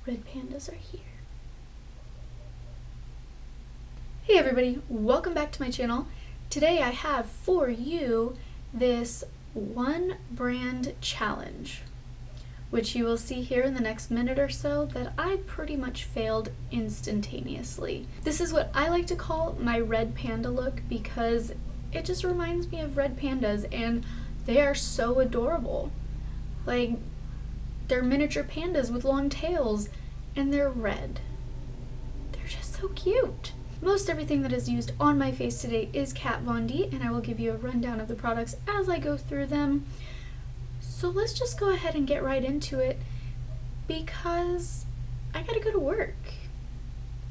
red pandas are here. Hey everybody, welcome back to my channel. Today I have for you this one brand challenge, which you will see here in the next minute or so that I pretty much failed instantaneously. This is what I like to call my red panda look because it just reminds me of red pandas and they are so adorable. Like, they're miniature pandas with long tails and they're red. They're just so cute. Most everything that is used on my face today is Kat Von D, and I will give you a rundown of the products as I go through them. So let's just go ahead and get right into it because I gotta go to work.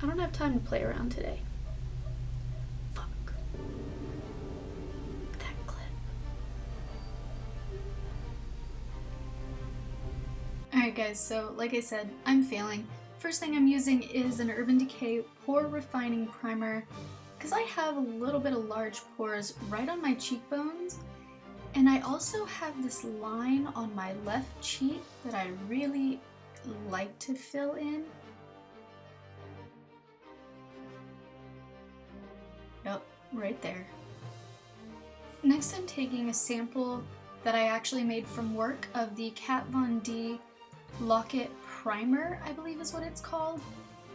I don't have time to play around today. Fuck. That clip. Alright guys, so like I said, I'm failing. First thing I'm using is an Urban Decay Pore Refining Primer because I have a little bit of large pores right on my cheekbones. And I also have this line on my left cheek that I really like to fill in. Yep, right there. Next I'm taking a sample that I actually made from work of the Kat Von D Locket Primer, I believe is what it's called.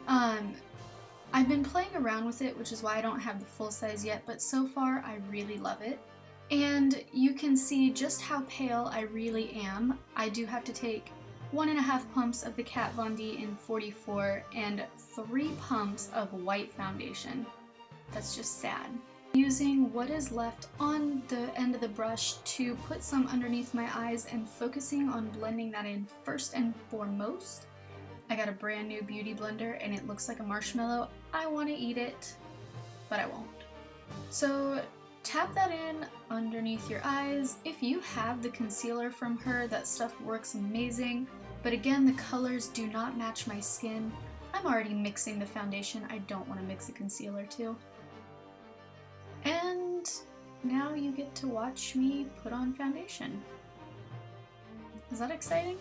I've been playing around with it, which is why I don't have the full size yet, but so far I really love it. And you can see just how pale I really am. I do have to take 1.5 pumps of the Kat Von D in 44 and 3 pumps of white foundation. That's just sad. Using what is left on the end of the brush to put some underneath my eyes and focusing on blending that in first and foremost. I got a brand new beauty blender and it looks like a marshmallow. I want to eat it, but I won't. So tap that in underneath your eyes. If you have the concealer from her, that stuff works amazing. But again, the colors do not match my skin. I'm already mixing the foundation. I don't want to mix the concealer too. And now you get to watch me put on foundation. Is that exciting?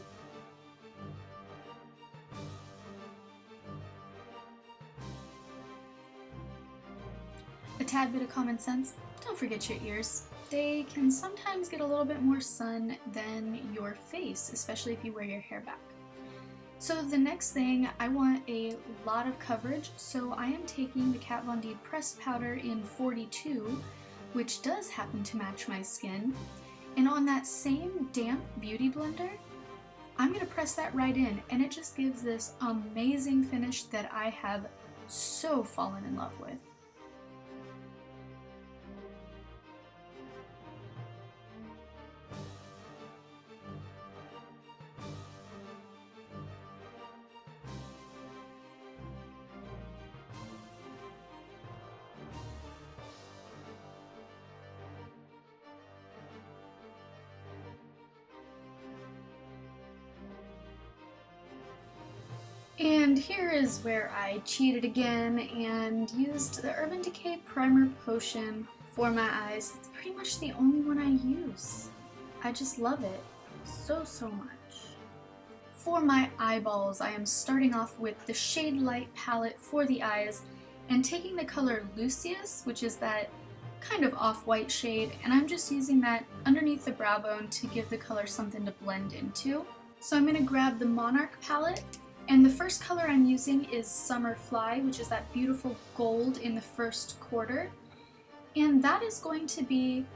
A tad bit of common sense. Don't forget your ears. They can sometimes get a little bit more sun than your face, especially if you wear your hair back. So the next thing, I want a lot of coverage, so I am taking the Kat Von D pressed powder in 42, which does happen to match my skin, and on that same damp beauty blender, I'm going to press that right in, and it just gives this amazing finish that I have so fallen in love with. And here is where I cheated again and used the Urban Decay Primer Potion for my eyes. It's pretty much the only one I use. I just love it so much. For my eyeballs, I am starting off with the Shade Light palette for the eyes and taking the color Lucius, which is that kind of off-white shade, and I'm just using that underneath the brow bone to give the color something to blend into. So I'm going to grab the Monarch palette. And the first color I'm using is Summer Fly, which is that beautiful gold in the first quarter. And that is going to be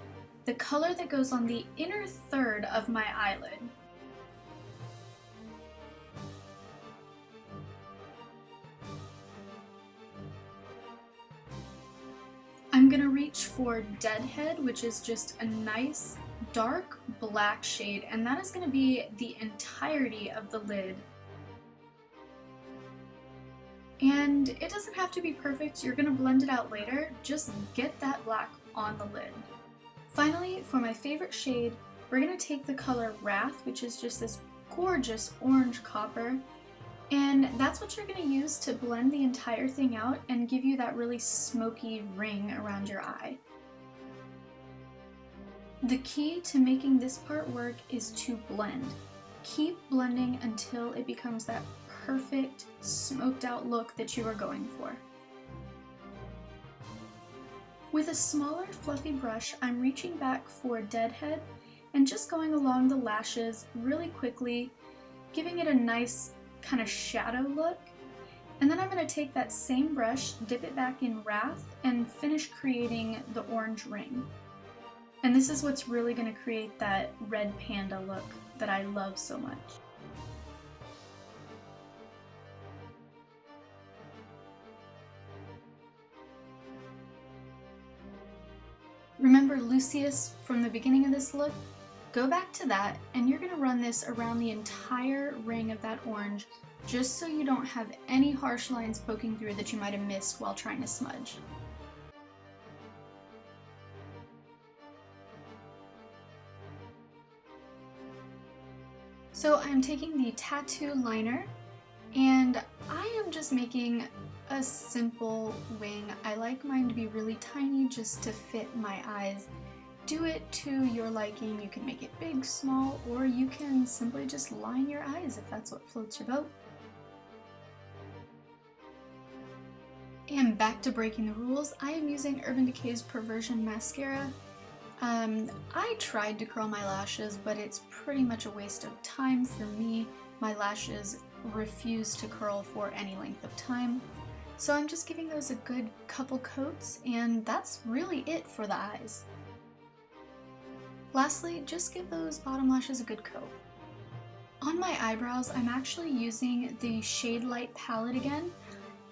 the color that goes on the inner third of my eyelid. I'm going to reach for Deadhead, which is just a nice dark black shade, and that is going to be the entirety of the lid. And it doesn't have to be perfect, you're going to blend it out later, just get that black on the lid. Finally, for my favorite shade, we're going to take the color Wrath, which is just this gorgeous orange copper, and that's what you're going to use to blend the entire thing out and give you that really smoky ring around your eye. The key to making this part work is to blend. Keep blending until it becomes that perfect smoked out look that you are going for. With a smaller fluffy brush, I'm reaching back for Deadhead and just going along the lashes really quickly, giving it a nice kind of shadow look. And then I'm going to take that same brush, dip it back in Wrath, and finish creating the orange ring. And this is what's really going to create that red panda look that I love so much. Remember Lucius from the beginning of this look? Go back to that, and you're going to run this around the entire ring of that orange, just so you don't have any harsh lines poking through that you might have missed while trying to smudge. So I'm taking the tattoo liner, and I am just making a simple wing. I like mine to be really tiny just to fit my eyes. Do it to your liking. You can make it big, small, or you can simply just line your eyes if that's what floats your boat. And back to breaking the rules, I am using Urban Decay's Perversion Mascara. I tried to curl my lashes, but it's pretty much a waste of time for me. My lashes refuse to curl for any length of time. So I'm just giving those a good couple coats, and that's really it for the eyes. Lastly, just give those bottom lashes a good coat. On my eyebrows, I'm actually using the Shade Light palette again.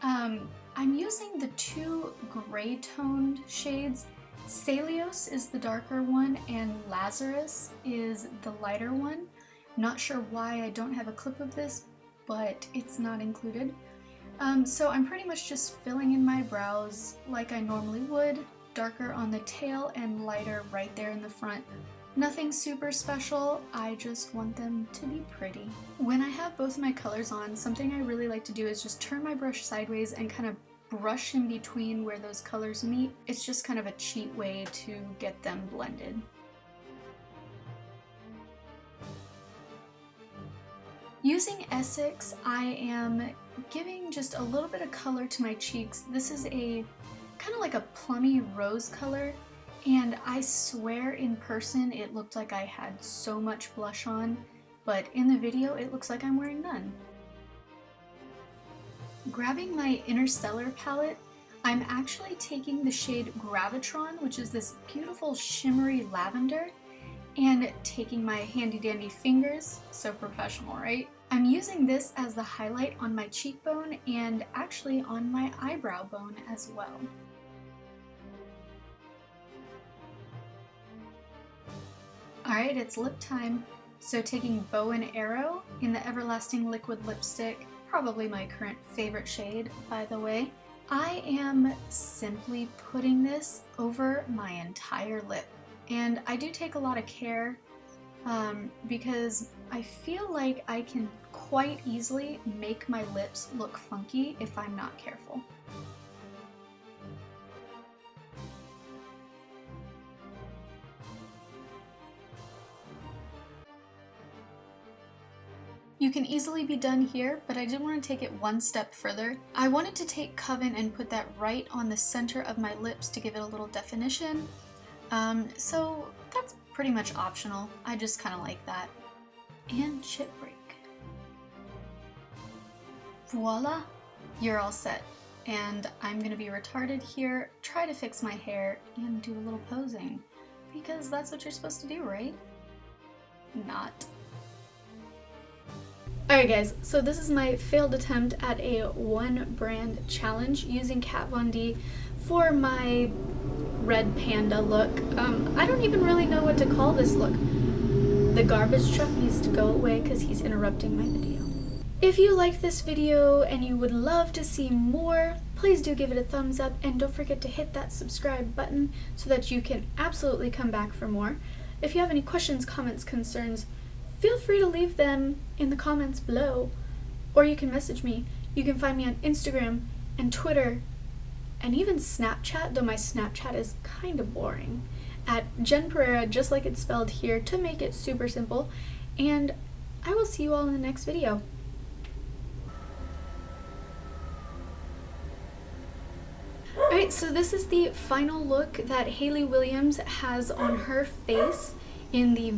I'm using the two gray toned shades. Saleos is the darker one and Lazarus is the lighter one. Not sure why I don't have a clip of this, but it's not included. So I'm pretty much just filling in my brows like I normally would, darker on the tail and lighter right there in the front. Nothing super special, I just want them to be pretty. When I have both my colors on, something I really like to do is just turn my brush sideways and kind of brush in between where those colors meet. It's just kind of a cheat way to get them blended. Using Essex, I am giving just a little bit of color to my cheeks. This is a kind of like a plummy rose color, and I swear in person it looked like I had so much blush on, but in the video it looks like I'm wearing none. Grabbing my Interstellar palette, I'm actually taking the shade Gravitron, which is this beautiful shimmery lavender, and taking my handy dandy fingers, so professional, right? I'm using this as the highlight on my cheekbone and actually on my eyebrow bone as well. Alright, it's lip time. So taking Bow and Arrow in the Everlasting Liquid Lipstick, probably my current favorite shade, by the way, I am simply putting this over my entire lip. And I do take a lot of care because I feel like I can quite easily make my lips look funky if I'm not careful. You can easily be done here, but I did want to take it one step further. I wanted to take Coven and put that right on the center of my lips to give it a little definition. So that's pretty much optional. I just kind of like that. And chip break. Voila! You're all set. And I'm gonna be retarded here, try to fix my hair, and do a little posing. Because that's what you're supposed to do, right? Not. Alright guys, so this is my failed attempt at a one brand challenge using Kat Von D for my red panda look. I don't even really know what to call this look. The garbage truck needs to go away because he's interrupting my video. If you liked this video and you would love to see more, please do give it a thumbs up and don't forget to hit that subscribe button so that you can absolutely come back for more. If you have any questions, comments, concerns, feel free to leave them in the comments below, or you can message me. You can find me on Instagram and Twitter and even Snapchat, though my Snapchat is kind of boring, at Jen Pereira, just like it's spelled here, to make it super simple. And I will see you all in the next video. Alright, so this is the final look that Hayley Williams has on her face in the